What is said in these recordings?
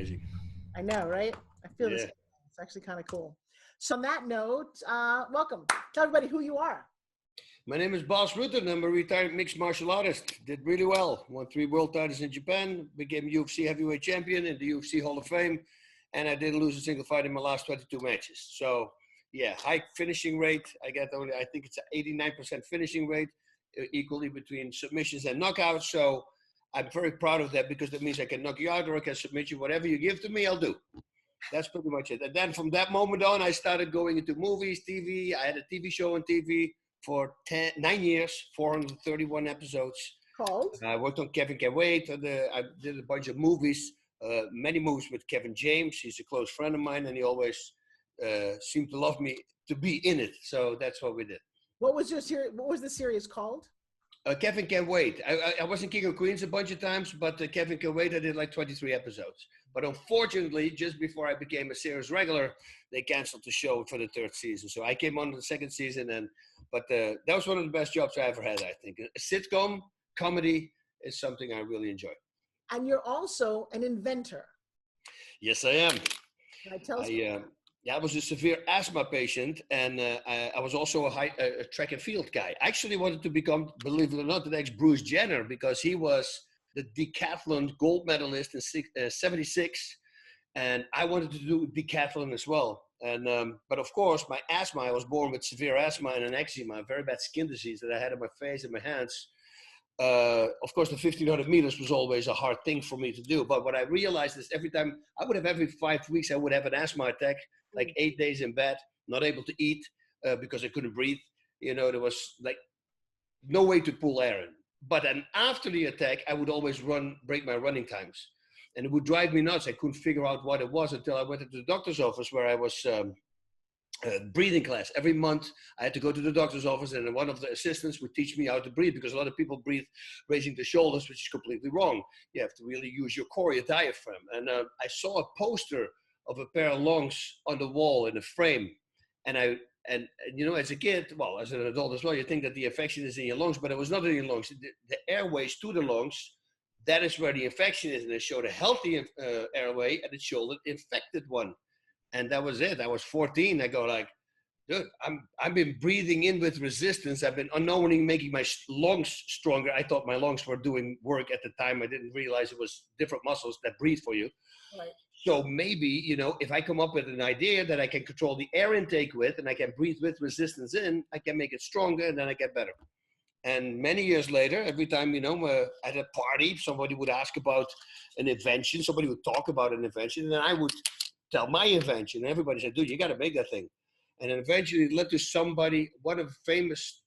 amazing. I know, right? I feel this. Yeah. It's actually kind of cool. So on that note, welcome. Tell everybody who you are. My name is Bas Rutten. I'm a retired mixed martial artist. Did really well. Won 3 world titles in Japan. Became UFC Heavyweight Champion in the UFC Hall of Fame. And I didn't lose a single fight in my last 22 matches. So, yeah, high finishing rate. I think it's an 89% finishing rate, equally between submissions and knockouts. So I'm very proud of that because that means I can knock you out or I can submit you. Whatever you give to me, I'll do. That's pretty much it. And then from that moment on, I started going into movies, TV. I had a TV show on TV for 9 years, 431 episodes. Called? I worked on Kevin Can Wait. I did a bunch of movies, many movies with Kevin James. He's a close friend of mine, and he always seemed to love me to be in it. So that's what we did. What was your series? What was the series called? Kevin Can Wait. I was in King of Queens a bunch of times, but Kevin Can Wait, I did like 23 episodes. But unfortunately, just before I became a series regular, they canceled the show for the 3rd season. So I came on the 2nd season, but that was one of the best jobs I ever had, I think. A sitcom, comedy is something I really enjoy. And you're also an inventor. Yes, I am. Can I tell us? I was a severe asthma patient, and I was also a track and field guy. I actually wanted to become, believe it or not, the next Bruce Jenner, because he was the decathlon gold medalist in 76, and I wanted to do decathlon as well. And but of course, my asthma, I was born with severe asthma and an eczema, a very bad skin disease that I had in my face and my hands. Of course, the 1500 meters was always a hard thing for me to do. But what I realized is every 5 weeks, I would have an asthma attack, like 8 days in bed, not able to eat because I couldn't breathe. There was like no way to pull air in. But then after the attack, I would always break my running times. And it would drive me nuts. I couldn't figure out what it was until I went into the doctor's office where I was breathing class. Every month I had to go to the doctor's office and one of the assistants would teach me how to breathe because a lot of people breathe raising the shoulders, which is completely wrong. You have to really use your core, your diaphragm. And I saw a poster of a pair of lungs on the wall in a frame. And as a kid, well, as an adult as well, you think that the infection is in your lungs, but it was not in your lungs. The airways to the lungs, that is where the infection is. And it showed a healthy airway and it showed an infected one. And that was it. I was 14. I go like, dude, I've been breathing in with resistance. I've been unknowingly making my lungs stronger. I thought my lungs were doing work at the time. I didn't realize it was different muscles that breathe for you. Right. So maybe, if I come up with an idea that I can control the air intake with and I can breathe with resistance in, I can make it stronger and then I get better. And many years later, every time, at a party, somebody would ask about an invention, somebody would talk about an invention, and then I would tell my invention. And everybody said, dude, you got to make that thing. And then eventually it led to one of the famous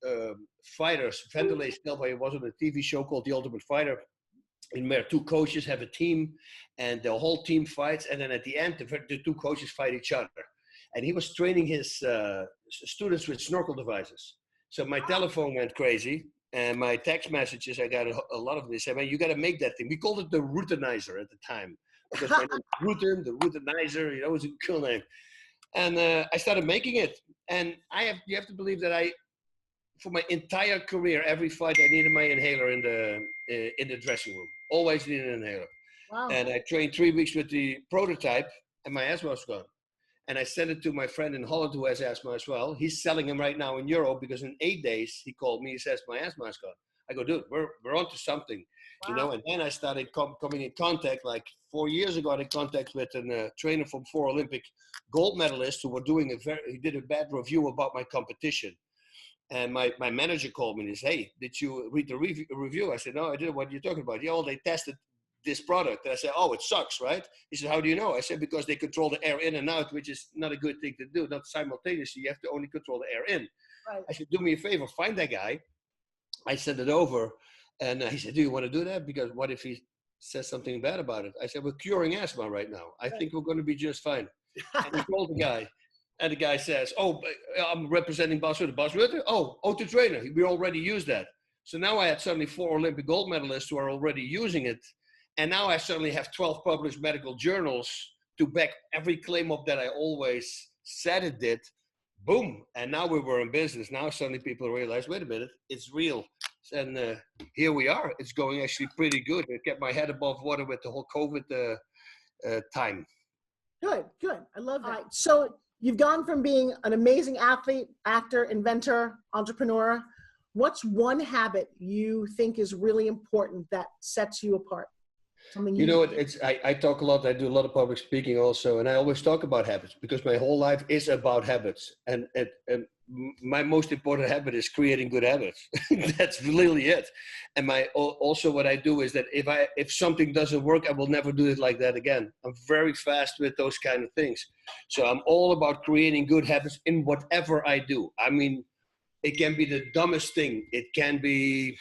fighters, Vanderlei Silva, he was on a TV show called The Ultimate Fighter, in where 2 coaches have a team and the whole team fights. And then at the end, the 2 coaches fight each other. And he was training his students with snorkel devices. So my telephone went crazy and my text messages, I got a lot of them. They said, man, you got to make that thing. We called it the Ruttenizer at the time. Because my name is Rutten, the Ruttenizer, it was a cool name. And I started making it. And you have to believe that for my entire career, every fight, I needed my inhaler in the dressing room. Always needed an inhaler. Wow. And I trained 3 weeks with the prototype and my asthma was gone. And I sent it to my friend in Holland who has asthma as well. He's selling them right now in Europe because in 8 days, he called me, he says, my asthma is gone. I go, dude, we're onto something. Wow. And then I started coming in contact, like 4 years ago, I had contact with a trainer from 4 Olympic gold medalists who were he did a bad review about my competition. And my manager called me and he said, hey, did you read the review? I said, no, I didn't. What are you talking about? Yeah, well, they tested this product. And I said, oh, it sucks, right? He said, how do you know? I said, because they control the air in and out, which is not a good thing to do, not simultaneously. You have to only control the air in. Right. I said, do me a favor, find that guy. I sent it over. And he said, do you want to do that? Because what if he says something bad about it? I said, we're curing asthma right now. I think we're going to be just fine. And he called the guy. And the guy says, oh, I'm representing Bas Rutten. Bas Rutten? Oh, to trainer. We already used that. So now I had suddenly 4 Olympic gold medalists who are already using it. And now I suddenly have 12 published medical journals to back every claim up that I always said it did. Boom. And now we were in business. Now suddenly people realize, wait a minute, it's real. And here we are. It's going actually pretty good. I kept my head above water with the whole COVID time. Good, good. I love that. All right, so you've gone from being an amazing athlete, actor, inventor, entrepreneur. What's one habit you think is really important that sets you apart? Something You know, I talk a lot. I do a lot of public speaking also, and I always talk about habits because my whole life is about habits. And my most important habit is creating good habits. That's really it. And also what I do is that if something doesn't work, I will never do it like that again. I'm very fast with those kind of things. So I'm all about creating good habits in whatever I do. I mean, it can be the dumbest thing. It can be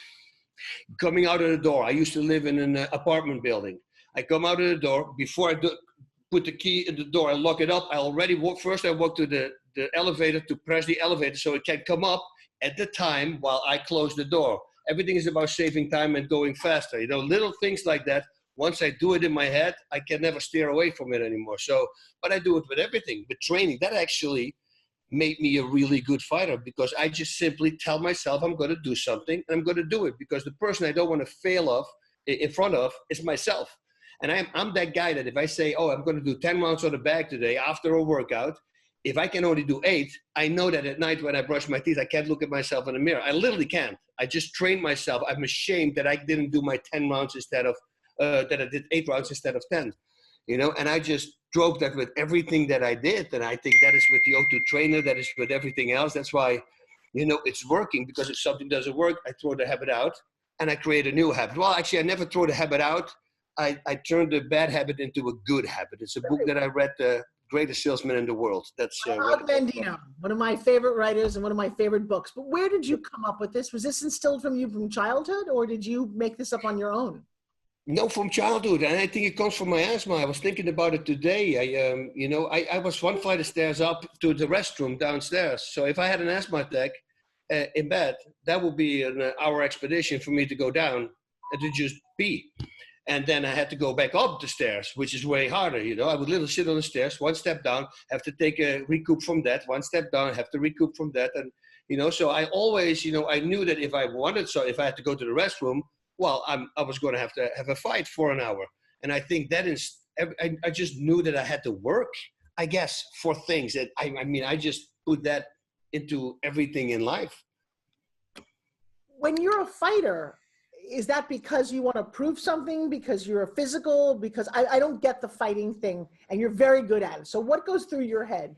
coming out of the door. I used to live in an apartment building. I come out of the door, before I put the key in the door, I lock it up. I already walk to the elevator to press the elevator so it can come up at the time while I close the door. Everything is about saving time and going faster. You know, little things like that. Once I do it in my head, I can never steer away from it anymore. So, but I do it with everything. With training, that actually made me a really good fighter because I just simply tell myself I'm going to do something and I'm going to do it because the person I don't want to fail in front of is myself. And I'm that guy that if I say, oh, I'm going to do 10 rounds on the bag today after a workout, if I can only do 8, I know that at night when I brush my teeth, I can't look at myself in the mirror. I literally can't. I just trained myself. I'm ashamed that I didn't do my 10 rounds instead of, that I did 8 rounds instead of 10. You know, and I just drove that with everything that I did. And I think that is with the O2 trainer, that is with everything else. That's why, you know, it's working because if something doesn't work, I throw the habit out and I create a new habit. Well, actually, I never throw the habit out. I turned the bad habit into a good habit. It's a book that I read, The Greatest Salesman in the World. That's Bendino, one of my favorite writers and one of my favorite books. But where did you come up with this? Was this instilled from you from childhood or did you make this up on your own? No, from childhood, and I think it comes from my asthma. I was thinking about it today. I was one flight of stairs up to the restroom downstairs. So if I had an asthma attack in bed, that would be an hour expedition for me to go down and to just pee. And then I had to go back up the stairs, which is way harder. You know, I would literally sit on the stairs, one step down, have to take a recoup from that, one step down, have to recoup from that, and you know. So I always, you know, I knew that if I had to go to the restroom. Well, I was going to have a fight for an hour. And I think that is, I just knew that I had to work, I guess, for things that, I just put that into everything in life. When you're a fighter, is that because you want to prove something, because you're a physical, because I don't get the fighting thing and you're very good at it. So what goes through your head?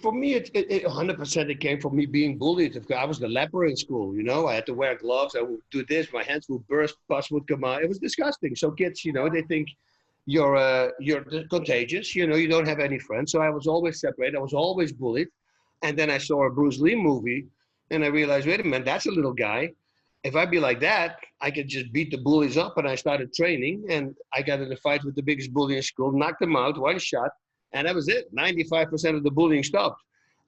For me, it 100% it came from me being bullied. I was the leper in school, you know. I had to wear gloves. I would do this. My hands would burst. Pus would come out. It was disgusting. So kids, you know, they think you're contagious. You know, you don't have any friends. So I was always separated. I was always bullied. And then I saw a Bruce Lee movie, and I realized, wait a minute, that's a little guy. If I be like that, I could just beat the bullies up. And I started training, and I got in a fight with the biggest bully in school, knocked him out, one shot. And that was it. 95% of the bullying stopped.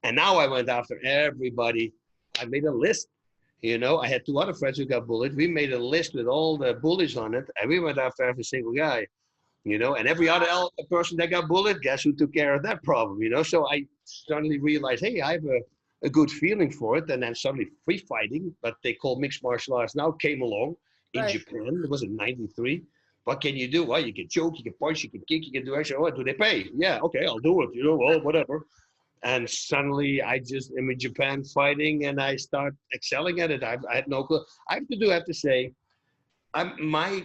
And now I went after everybody. I made a list. You know, I had 2 other friends who got bullied. We made a list with all the bullies on it. And we went after every single guy. You know, and every other person that got bullied, guess who took care of that problem? You know, so I suddenly realized, hey, I have a good feeling for it. And then suddenly free fighting, but they call mixed martial arts now, came along in Japan. It was in 93. What can you do? Well, you can choke, you can punch, you can kick, you can do extra. What do they pay? Yeah, okay, I'll do it. You know, well, whatever. And suddenly I just am in Japan fighting and I start excelling at it. I had no clue. I have to say, my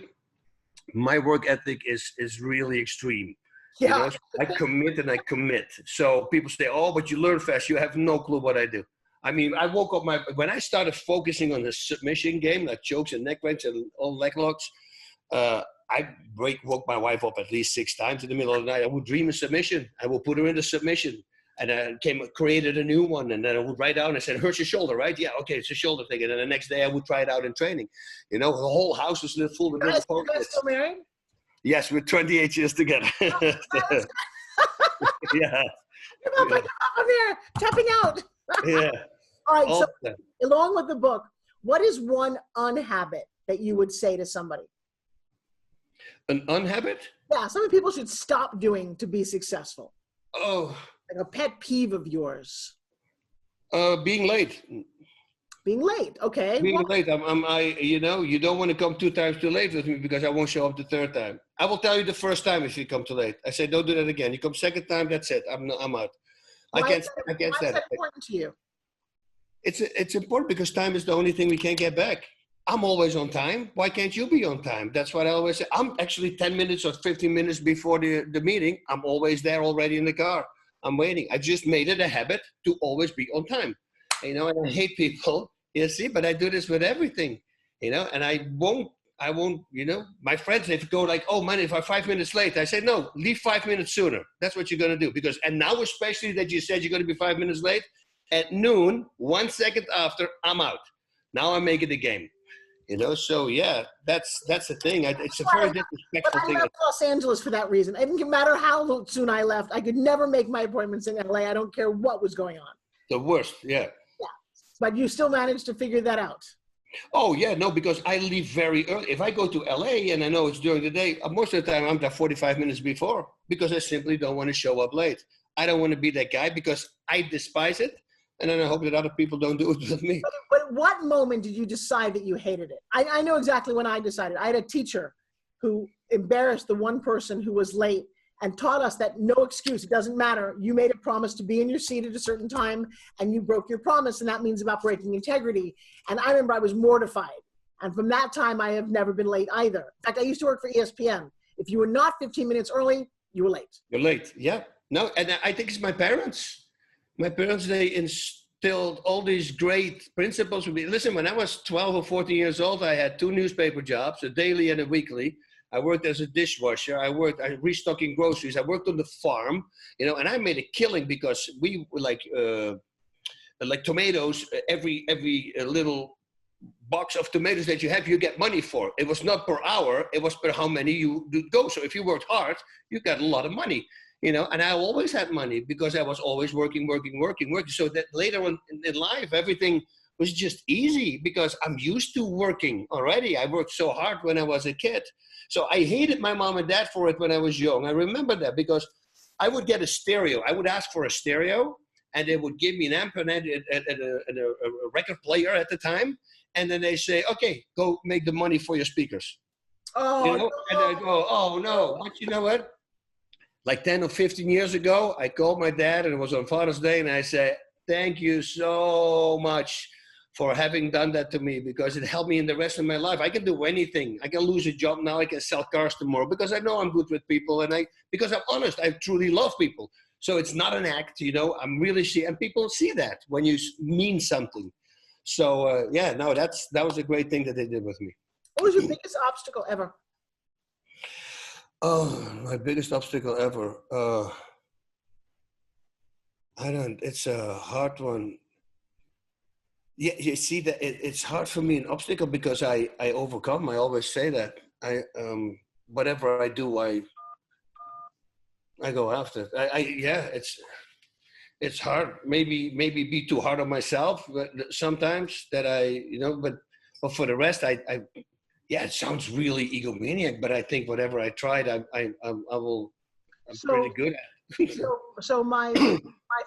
work ethic is really extreme. Yeah. You know, I commit and I commit. So people say, oh, but you learn fast. You have no clue what I do. I mean, I woke up when I started focusing on the submission game, like chokes and neck breaks and all leg locks, I woke my wife up at least 6 times in the middle of the night. I would dream a submission. I would put her in the submission. And I created a new one. And then I would write down and said, hurts your shoulder, right? Yeah, okay, it's a shoulder thing. And then the next day I would try it out in training. You know, the whole house was full with little pockets. You guys still married? Yes, we're 28 years together. Yeah. Come up here, tapping out. Yeah. All right, so along with the book, what is one unhabit that you would say to somebody? An unhabit? Yeah, something people should stop doing to be successful. Oh. Like a pet peeve of yours. Being late. Being late, okay. Being late, you know, you don't want to come 2 times too late with me because I won't show up the 3rd time. I will tell you the first time if you come too late. I say, don't do that again. You come 2nd time, that's it. I'm out. I can't stand it. Why is that important to you? It's important because time is the only thing we can't get back. I'm always on time. Why can't you be on time? That's what I always say. I'm actually 10 minutes or 15 minutes before the meeting. I'm always there already in the car. I'm waiting. I just made it a habit to always be on time. You know, and I hate people. You see, but I do this with everything, you know, and I won't, you know, my friends, if go like, oh man, if I'm 5 minutes late, I say, no, leave 5 minutes sooner. That's what you're going to do. Because, and now especially that you said you're going to be 5 minutes late, at noon, 1 second after, I'm out. Now I make it a game, you know, so yeah, that's the thing. It's a very disrespectful thing. I left Los Angeles for that reason. It didn't matter how soon I left. I could never make my appointments in LA. I don't care what was going on. The worst, yeah. But you still managed to figure that out. Oh, yeah, no, because I leave very early. If I go to LA and I know it's during the day, most of the time I'm there 45 minutes before because I simply don't want to show up late. I don't want to be that guy because I despise it. And then I hope that other people don't do it with me. But at what moment did you decide that you hated it? I know exactly when I decided. I had a teacher who embarrassed the one person who was late and taught us that no excuse, it doesn't matter. You made a promise to be in your seat at a certain time and you broke your promise, and that means about breaking integrity. And I remember I was mortified. And from that time, I have never been late either. In fact, I used to work for ESPN. If you were not 15 minutes early, you were late. You're late, yeah. No, and I think it's my parents. My parents, they instilled all these great principles with me. Listen, when I was 12 or 14 years old, I had 2 newspaper jobs, a daily and a weekly. I worked as a dishwasher. I restocking groceries. I worked on the farm, you know, and I made a killing because we were like tomatoes. Every little box of tomatoes that you have, you get money for. It was not per hour. It was per how many you do go. So if you worked hard, you got a lot of money, you know. And I always had money because I was always working. So that later on in life, everything was just easy because I'm used to working already. I worked so hard when I was a kid. So I hated my mom and dad for it when I was young. I remember that because I would get a stereo. I would ask for a stereo and they would give me an amp and a record player at the time. And then they say, okay, go make the money for your speakers. Oh, you know? No. And I go, oh no, but you know what? Like 10 or 15 years ago, I called my dad and it was on Father's Day. And I said, thank you so much for having done that to me because it helped me in the rest of my life. I can do anything. I can lose a job now. I can sell cars tomorrow because I know I'm good with people and because I'm honest, I truly love people. So it's not an act, you know, I'm really and people see that when you mean something. So yeah, no, that was a great thing that they did with me. What was your biggest obstacle ever? Oh, my biggest obstacle ever. It's a hard one. Yeah, you see that it's hard for me an obstacle because I overcome. I always say that whatever I do, I go after. Yeah, it's hard. Maybe be too hard on myself, but sometimes that but for the rest, yeah, it sounds really egomaniac, but I think whatever I tried, I'm pretty good at. So my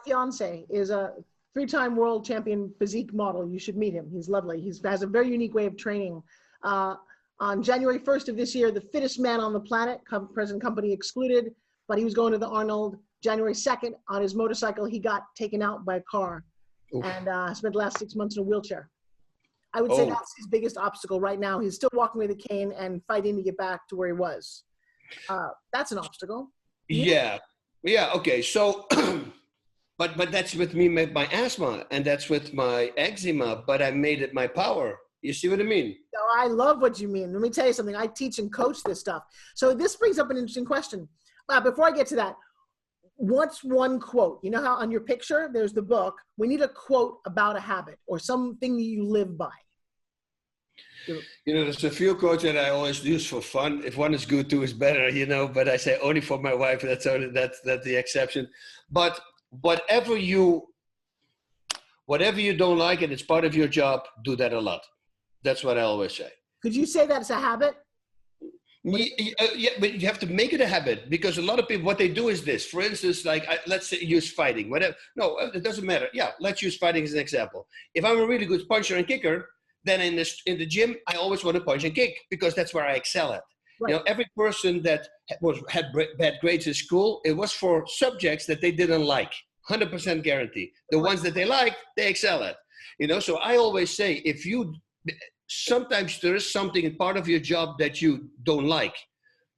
fiance is a 3-time world champion physique model. You should meet him. He's lovely. He has a very unique way of training. On January 1st of this year, the fittest man on the planet, present company excluded, but he was going to the Arnold. January 2nd, on his motorcycle, he got taken out by a car. Oof. And spent the last 6 months in a wheelchair. I would say that's his biggest obstacle right now. He's still walking with a cane and fighting to get back to where he was. That's an obstacle. Yeah. Okay. So, but that's with me, my asthma, and that's with my eczema, but I made it my power. You see what I mean? No, I love what you mean. Let me tell you something. I teach and coach this stuff. So this brings up an interesting question. Before I get to that, what's one quote? You know how on your picture, there's the book. We need a quote about a habit or something that you live by. You know, there's a few quotes that I always use for fun. If one is good, two is better, you know, but I say only for my wife. That's the exception. But whatever you don't like and it's part of your job, do that a lot. That's what I always say. Could you say that's a habit? Yeah, but you have to make it a habit, because a lot of people, what they do is this. For instance, like let's say use fighting. Whatever. No, it doesn't matter. Yeah, let's use fighting as an example. If I'm a really good puncher and kicker, then in the gym I always want to punch and kick because that's where I excel at. Right. You know, every person that had bad grades in school, it was for subjects that they didn't like. 100% guarantee. The ones that they like, they excel at. You know, so I always say, if you sometimes there is something in part of your job that you don't like.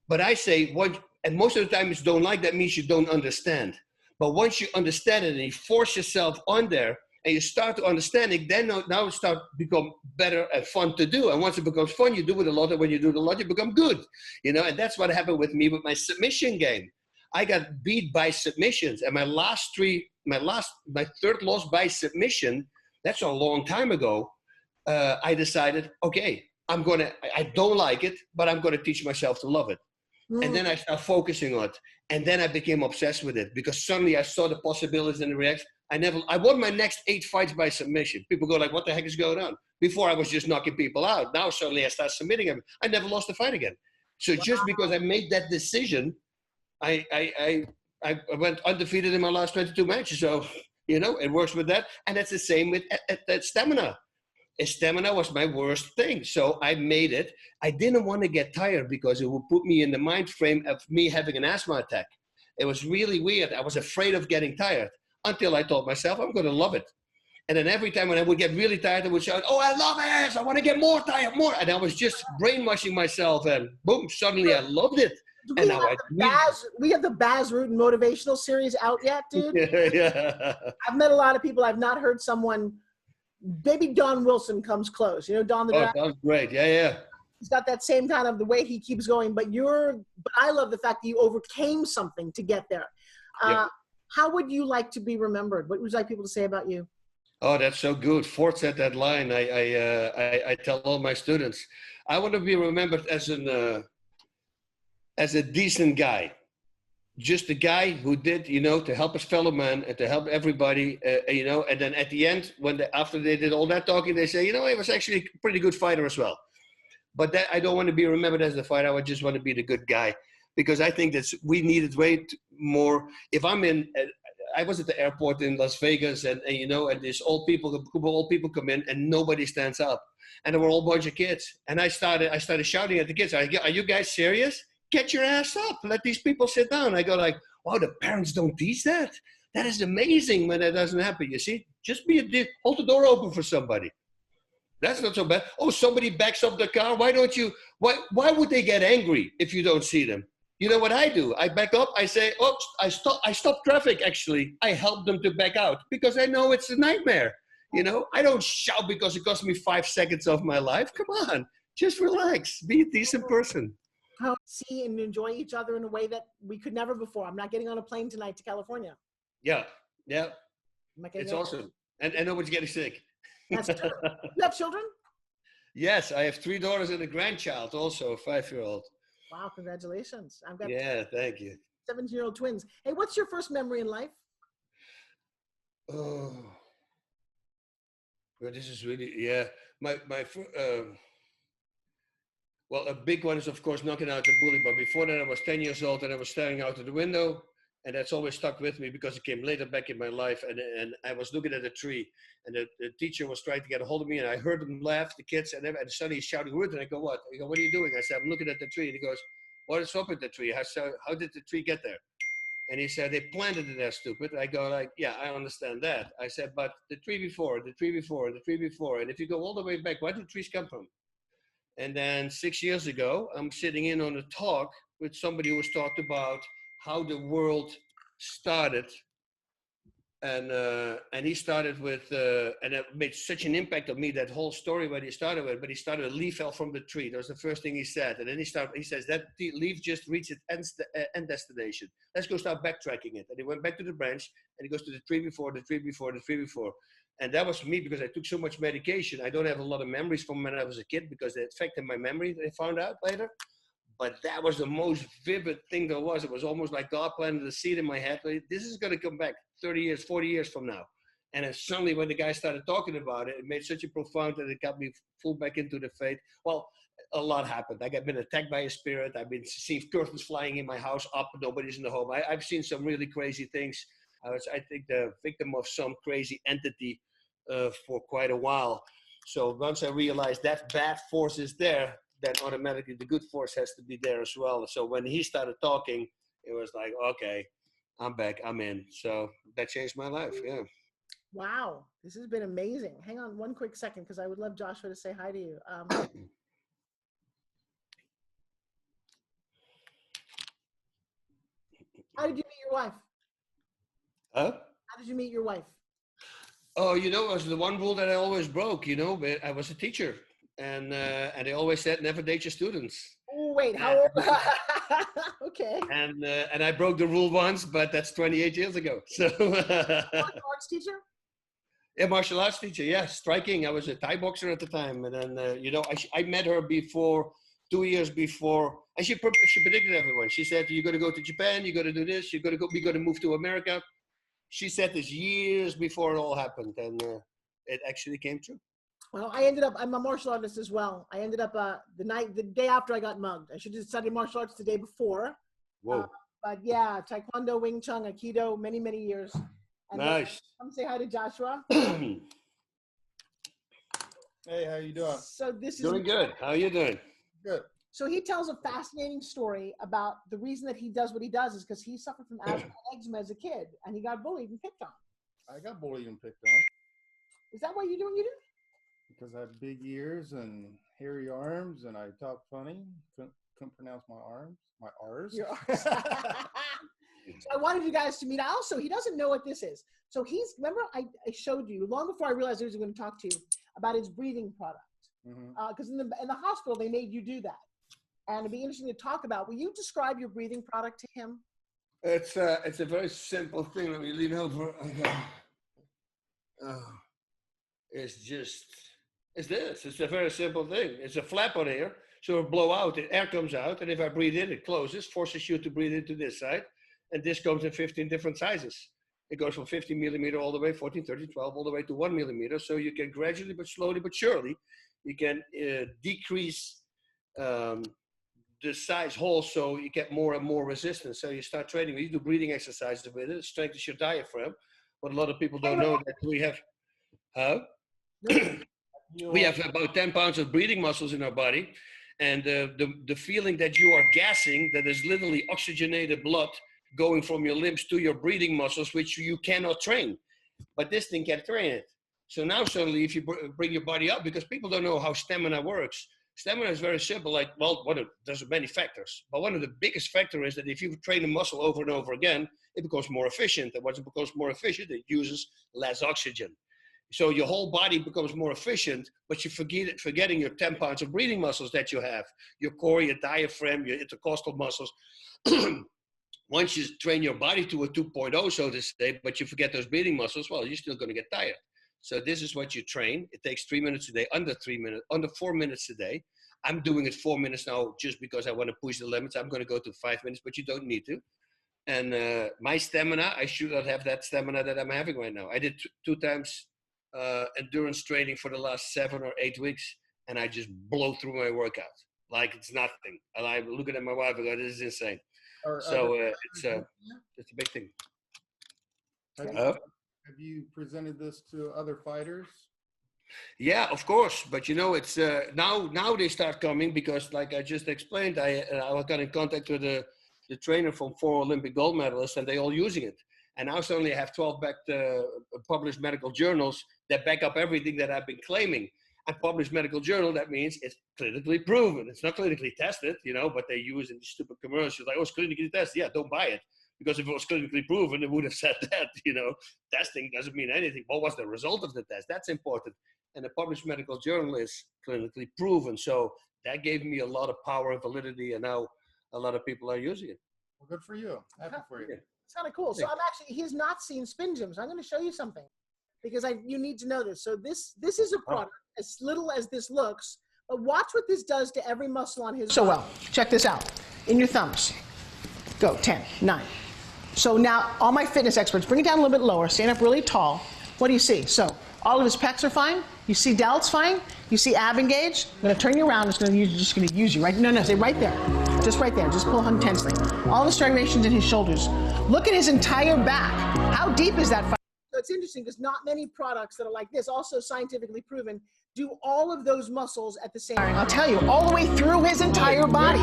But I say, and most of the time it's don't like, that means you don't understand. But once you understand it and you force yourself on there and you start to understand it, then now it starts to become better and fun to do. And once it becomes fun, you do it a lot. And when you do it a lot, you become good. You know, and that's what happened with me with my submission game. I got beat by submissions. And my third loss by submission, that's a long time ago. I decided, okay, I don't like it, but I'm going to teach myself to love it. And then I started focusing on it. And then I became obsessed with it because suddenly I saw the possibilities and the reactions. I won my next 8 fights by submission. People go like, what the heck is going on? Before I was just knocking people out. Now suddenly I start submitting them. I never lost a fight again. So just because I made that decision, I went undefeated in my last 22 matches. So, you know, it works with that. And that's the same with that stamina. Stamina was my worst thing. So I made it. I didn't want to get tired because it would put me in the mind frame of me having an asthma attack. It was really weird. I was afraid of getting tired until I told myself, I'm going to love it. And then every time when I would get really tired, I would shout, oh, I love it. I want to get more tired, more. And I was just brainwashing myself and boom, suddenly I loved it. We have the Baz Rutten motivational series out yet, dude? Yeah. I've met a lot of people. I've not heard someone. Maybe Don Wilson comes close. You know, Don the Dragon? Don's great. Yeah. He's got that same kind of the way he keeps going. But I love the fact that you overcame something to get there. Yep. How would you like to be remembered? What would you like people to say about you? Oh, that's so good. Ford said that line. I tell all my students, I want to be remembered as a decent guy. Just a guy who did, you know, to help his fellow man and to help everybody, you know, and then at the end, after they did all that talking, they say, you know, he was actually a pretty good fighter as well. But that I don't want to be remembered as the fighter. I would just want to be the good guy, because I think we needed way more. If I was at the airport in Las Vegas and you know, and these old people come in and nobody stands up, and there were a whole bunch of kids, and I started shouting at the kids, are you guys serious? Get your ass up. Let these people sit down. I go like, wow, the parents don't teach that. That is amazing when that doesn't happen. You see, just hold the door open for somebody. That's not so bad. Oh, somebody backs up the car. Why would they get angry if you don't see them? You know what I do? I back up. I say, oh, I stop traffic. Actually, I help them to back out because I know it's a nightmare. You know, I don't shout because it cost me 5 seconds of my life. Come on, just relax. Be a decent person. See and enjoy each other in a way that we could never before. I'm not getting on a plane tonight to California. Yeah. It's awesome. And nobody's getting sick. That's true. You have children? Yes, I have 3 daughters and a grandchild, also a 5-year-old. Wow, congratulations. I've got thank you. 17-year-old twins. Hey, what's your first memory in life? Oh, well, this is really, well, a big one is, of course, knocking out the bully. But before that, I was 10 years old and I was staring out of the window. And that's always stuck with me because it came later back in my life. And I was looking at a tree. And the teacher was trying to get a hold of me. And I heard them laugh, the kids. And suddenly he's shouting, Rutten. And I go, what? He go, what are you doing? I said, I'm looking at the tree. And he goes, what is up with the tree? How did the tree get there? And he said, they planted it there, stupid. I go like, yeah, I understand that. I said, but the tree before, the tree before, the tree before. And if you go all the way back, where do trees come from? And then 6 years ago, I'm sitting in on a talk with somebody who was talked about how the world started. And he started with, and it made such an impact on me, that whole story what he started with, but he started, a leaf fell from the tree. That was the first thing he said. And then he says, that leaf just reached its end destination. Let's go start backtracking it. And he went back to the branch and he goes to the tree before, the tree before, the tree before. And that was for me because I took so much medication. I don't have a lot of memories from when I was a kid because it affected my memory, they found out later. But that was the most vivid thing there was. It was almost like God planted a seed in my head. This is going to come back 30 years, 40 years from now. And then suddenly when the guy started talking about it, it made such a profound that it got me full back into the faith. Well, a lot happened. Like I've been attacked by a spirit. I've been seeing curtains flying in my house up, nobody's in the home. I've seen some really crazy things. I was, I think, the victim of some crazy entity for quite a while. So once I realized that bad force is there, then automatically the good force has to be there as well. So when he started talking, it was like, okay, I'm back, I'm in. So that changed my life, yeah. Wow, this has been amazing. Hang on one quick second, because I would love Joshua to say hi to you. How did you meet your wife? Huh? How did you meet your wife? Oh, you know, it was the one rule that I always broke, you know, but I was a teacher. And they always said, never date your students. Oh, wait, how old? Okay. And I broke the rule once, but that's 28 years ago. So Martial arts teacher? Yeah, martial arts teacher, yeah, striking. I was a Thai boxer at the time. And then, you know, I met her before, 2 years before, and she predicted everyone. She said, you're going to go to Japan, you're going to do this, we're going to move to America. She said this years before it all happened, and it actually came true. Well, I'm a martial artist as well. I ended up the day after I got mugged. I should have studied martial arts the day before. Whoa. But yeah, Taekwondo, Wing Chun, Aikido, many, many years. And nice. Come say hi to Joshua. Hey, how you doing? So this is doing good. How are you doing? Good. So he tells a fascinating story about the reason that he does what he does is because he suffered from asthma and eczema as a kid, and he got bullied and picked on. I got bullied and picked on. Is that why you do what you do? Because I have big ears and hairy arms, and I talk funny. Couldn't pronounce my R's. Your R's. So I wanted you guys to meet. Also, he doesn't know what this is. So remember I showed you, long before I realized I was going to talk to you, about his breathing product. Because in the hospital, they made you do that. And it'd be interesting to talk about. Will you describe your breathing product to him? It's a very simple thing. Let me lean over. It's this. It's a very simple thing. It's a flap on here. So it blow out, the air comes out. And if I breathe in, it closes, forces you to breathe into this side. And this comes in 15 different sizes. It goes from 15 millimeter all the way, 14, 13, 12, all the way to 1 millimeter. So you can gradually, but slowly, but surely, you can decrease the size hole so you get more and more resistance. So you start training. You do breathing exercises with it. It strengthens your diaphragm. But a lot of people don't know that we have, we have about 10 pounds of breathing muscles in our body. And the feeling that you are gassing, that is literally oxygenated blood going from your limbs to your breathing muscles, which you cannot train. But this thing can train it. So now suddenly if you bring your body up, because people don't know how stamina works. Stamina is very simple, like, well, there's many factors. But one of the biggest factors is that if you train a muscle over and over again, it becomes more efficient. And once it becomes more efficient, it uses less oxygen. So your whole body becomes more efficient, but you're forgetting your 10 pounds of breathing muscles that you have, your core, your diaphragm, your intercostal muscles. Once you train your body to a 2.0, so to say, but you forget those breathing muscles, well, you're still going to get tired. So this is what you train. It takes 3 minutes a day, under 4 minutes a day. I'm doing it 4 minutes now just because I want to push the limits. I'm going to go to 5 minutes, but you don't need to. And my stamina, I should not have that stamina that I'm having right now. I did two times endurance training for the last 7 or 8 weeks, and I just blow through my workout like it's nothing. And I'm looking at my wife and go, this is insane. It's a big thing. Have you presented this to other fighters? Yeah, of course. But you know, it's now they start coming because, like I just explained, I got in contact with the trainer from 4 Olympic gold medalists, and they all using it. And now suddenly I have 12 published medical journals that back up everything that I've been claiming. And published medical journal, that means it's clinically proven. It's not clinically tested, you know, but they use in the stupid commercials like, oh, it's clinically tested. Yeah, don't buy it. Because if it was clinically proven, it would have said that, you know. Testing doesn't mean anything. What was the result of the test? That's important. And the published medical journal is clinically proven. So that gave me a lot of power and validity, and now a lot of people are using it. Well, good for you. Happy for you. It's kind of cool. So he has not seen spin gym. So I'm going to show you something because you need to know this. So this is a product, as little as this looks, but watch what this does to every muscle on his body. Well, check this out. In your thumbs. Go, 10, 9. So now, all my fitness experts, bring it down a little bit lower, stand up really tall. What do you see? So all of his pecs are fine, You see delts fine? You see ab engaged? I'm going to turn you around. Just going to use you right. No, stay right there. Just right there. Just pull intensely. All the striations in his shoulders. Look at his entire back. How deep is that? So it's interesting because not many products that are like this, also scientifically proven, do all of those muscles at the same time. I'll tell you, all the way through his entire body.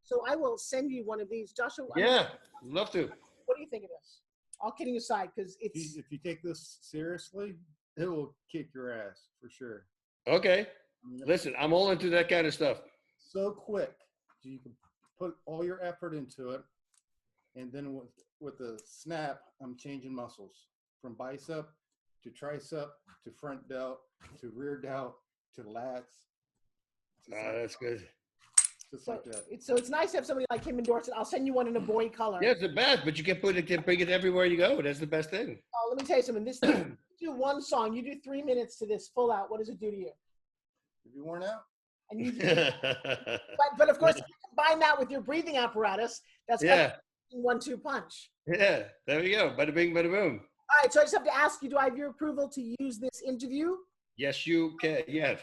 So I will send you one of these, Joshua. Yeah, love to. What do you think of this? All kidding aside, because it's... If you take this seriously, it will kick your ass for sure. Okay. Listen, I'm all into that kind of stuff. So quick. You can put all your effort into it. And then with the snap, I'm changing muscles from bicep to tricep to front delt to rear delt to lats. That's good. Just like that. So it's nice to have somebody like him endorse it. I'll send you one in a boy color. Yeah, it's the best, but you can bring it everywhere you go. That's the best thing. Oh, let me tell you something. This you do one song, you do 3 minutes to this full out. What does it do to you? If you worn out? And you but of course, if you combine that with your breathing apparatus, that's kind of 1-2 punch. Yeah, there we go. Bada bing, bada boom. All right, so I just have to ask you, do I have your approval to use this interview? Yes, you can. Yeah.